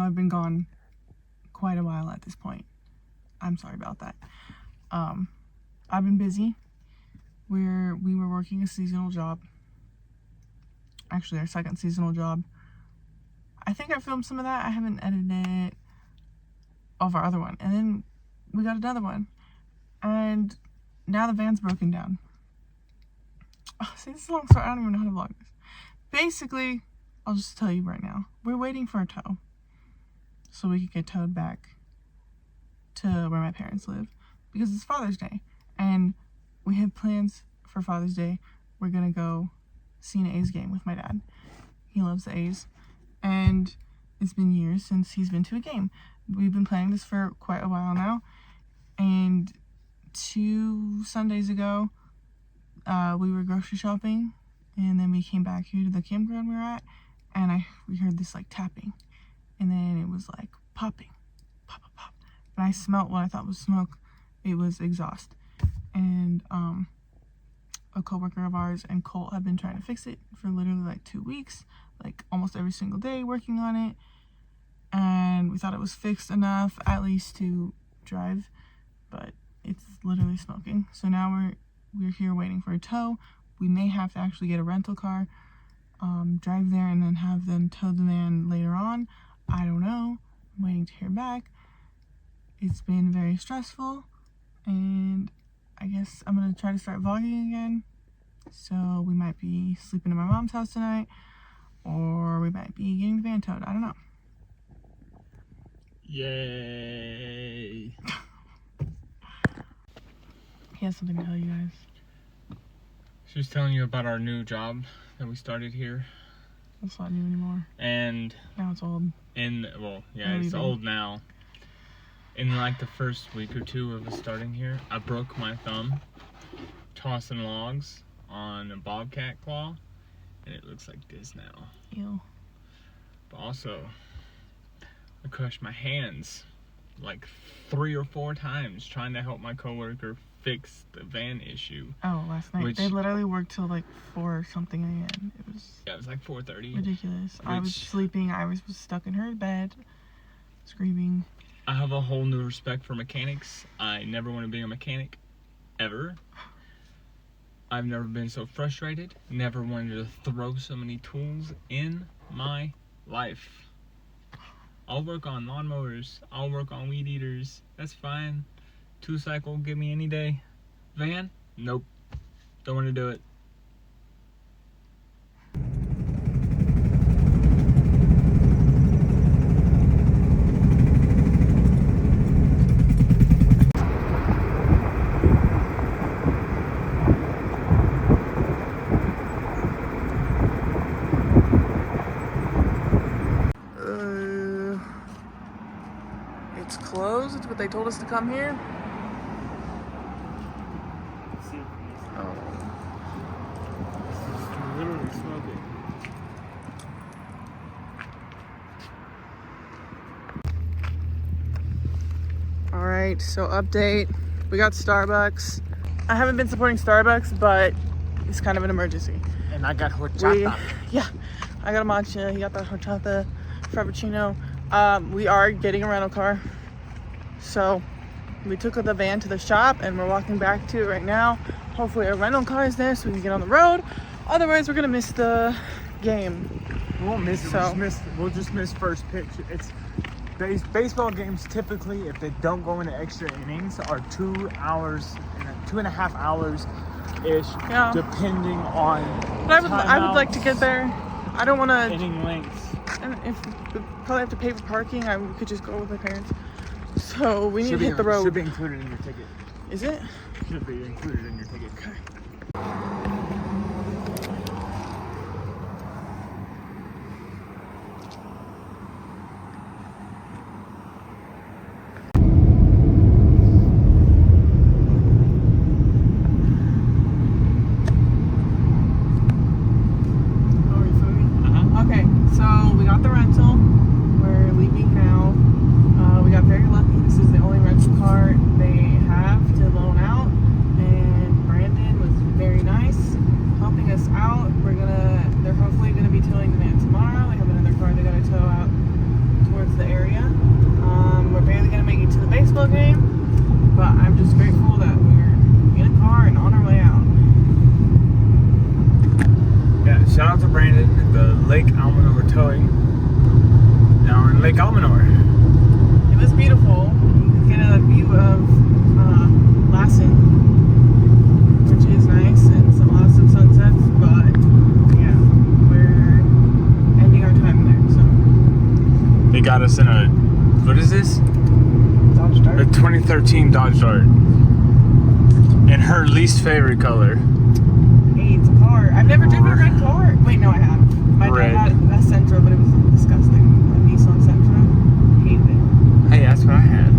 I've been gone quite a while at this point. I'm sorry about that. I've been busy. We were working a seasonal job. Actually, our second seasonal job. I think I filmed some of that. I haven't edited it of our other one. And then we got another one. And now the van's broken down. Oh, see, this is a long story. I don't even know how to vlog this. Basically, I'll just tell you right now. We're waiting for a tow. So we could get towed back to where my parents live. Because it's Father's Day. And we have plans for Father's Day. We're going to go see an A's game with my dad. He loves the A's. And it's been years since he's been to a game. We've been planning this for quite a while now. And 2 Sundays ago, we were grocery shopping. And then we came back here to the campground we were at. And we heard this like tapping. And then it was like popping. Pop, pop, pop. And I smelt what I thought was smoke. It was exhaust. And a coworker of ours and Colt have been trying to fix it for literally like 2 weeks, like almost every single day working on it. And we thought it was fixed enough at least to drive, but it's literally smoking. So now we're here waiting for a tow. We may have to actually get a rental car, drive there and then have them tow the van later on. I don't know. I'm waiting to hear back. It's been very stressful, and I guess I'm going to try to start vlogging again. So we might be sleeping at my mom's house tonight, or we might be getting the van towed. I don't know. Yay. He has something to tell you guys. She was telling you about our new job that we started here. It's not new anymore. And now it's old. Well, yeah, it's old now. In like the first week or two of us starting here, I broke my thumb tossing logs on a bobcat claw, and it looks like this now. Ew. But also, I crushed my hands like 3 or 4 times trying to help my coworker fix the van issue. Oh, last night. They literally worked till like 4 something a.m. It was like 4:30. Ridiculous. I was sleeping. Iris was stuck in her bed, screaming. I have a whole new respect for mechanics. I never want to be a mechanic, ever. I've never been so frustrated. Never wanted to throw so many tools in my life. I'll work on lawnmowers. I'll work on weed eaters. That's fine. 2-cycle, give me any day. Van? Nope. Don't want to do it. It's closed, but they told us to come here. Oh. Literally smoking. All right, so update. We got Starbucks. I haven't been supporting Starbucks, but it's kind of an emergency. And I got horchata. Yeah, I got a matcha. He got the horchata frappuccino. We are getting a rental car. So we took the van to the shop and we're walking back to it right now. Hopefully our rental car is there so we can get on the road. Otherwise, we're gonna miss the game. We won't miss it. We'll just miss first pitch. It's baseball games typically, if they don't go into extra innings, are 2 hours, 2.5 hours ish, yeah, depending on. But I would like to get there. I don't want to inning lengths. And if we probably have to pay for parking, we could just go with my parents. So we need to hit the road. Should be included in your ticket. Is it? Should be included in your ticket. Okay. Okay, so we got the rental. We're leaving now. We got very lucky. This is the only rental car they have to loan out, and Brandon was very nice. Lake Almanor. It was beautiful. You get a view of Lassen, which is nice, and some awesome sunsets, but yeah, we're ending our time there, so. They got us in a, what is this? Dodge Dart. A 2013 Dodge Dart. In her least favorite color. Hey, it's a car. I've never driven a red car. Wait, no, I have. I Red. had a Sentra, but it was disgusting. A Nissan Sentra. Hated it. Hey, that's what I had.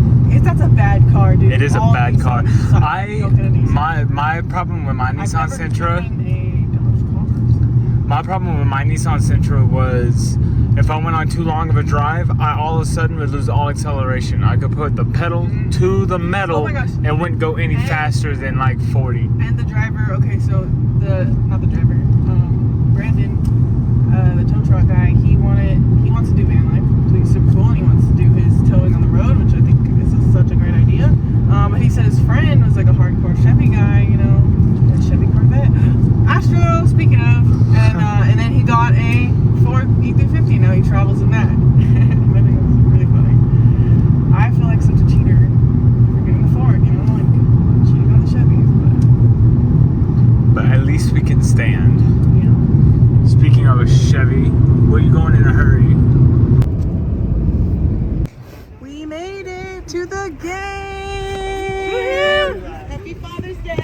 That's a bad car, dude. It is a All bad car. Nissans suck. Don't get a Nissan. My problem with my Nissan I've never Sentra. driven a Dodge car. My problem with my Nissan Sentra was if I went on too long of a drive, I all of a sudden would lose all acceleration. I could put the pedal to the metal Oh my gosh. and wouldn't go any faster than like 40. And the driver, okay, so not the driver, Brandon, the tow truck guy, he wants to do van life, which is super cool, and he wants to do his towing on the road, which I think is such a great idea. But he said his friend was like a hardcore Chevy guy, you know, a Chevy Corvette. Astro, speaking of, and then he got a Ford E350. Now he travels in that. I think that's really funny. I feel like such a cheater for getting the Ford, you know, like cheating on the Chevys, But at least we can stand. yeah. Speaking of a Chevy, where you going in a hurry? We made it to the game! Happy Father's Day!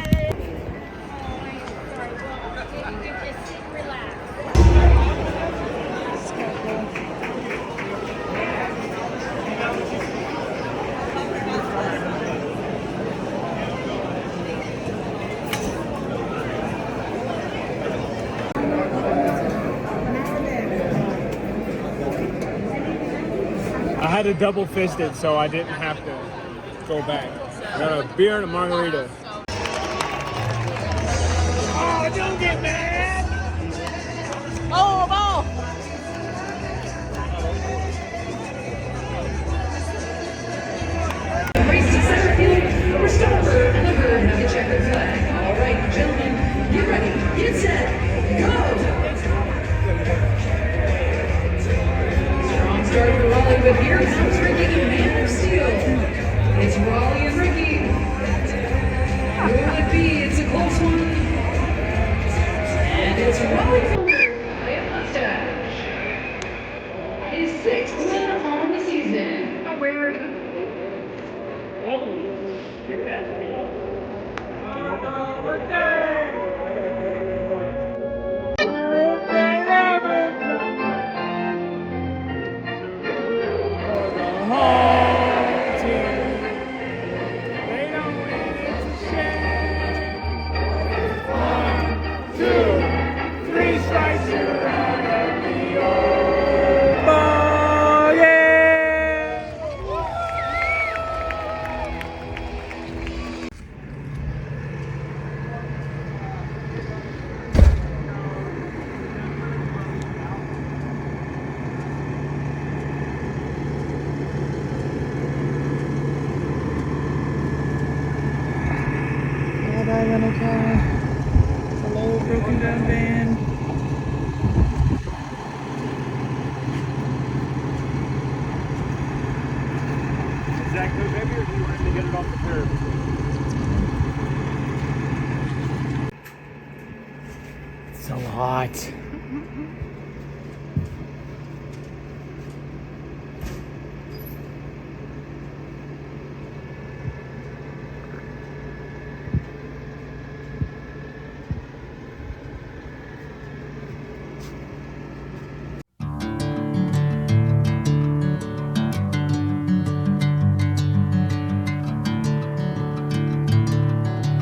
I had to double fist it so I didn't have to go back. I got a beer and a margarita. Oh, don't get mad! Oh, a ball! Race to center field, number Stopper, and the herd have the checkered flag. All right, gentlemen, get ready, get set, go! Strong start for Raleigh, but here comes Ricky, the man of steel. It's Raleigh and Ricky. Who will it be? It's a close one. And it's Raleigh by a mustache. His sixth win on the season. Where? Bye-bye, rental car. Hello, broken down van. Is that good, baby, or do you want him to get it off the curb? So hot.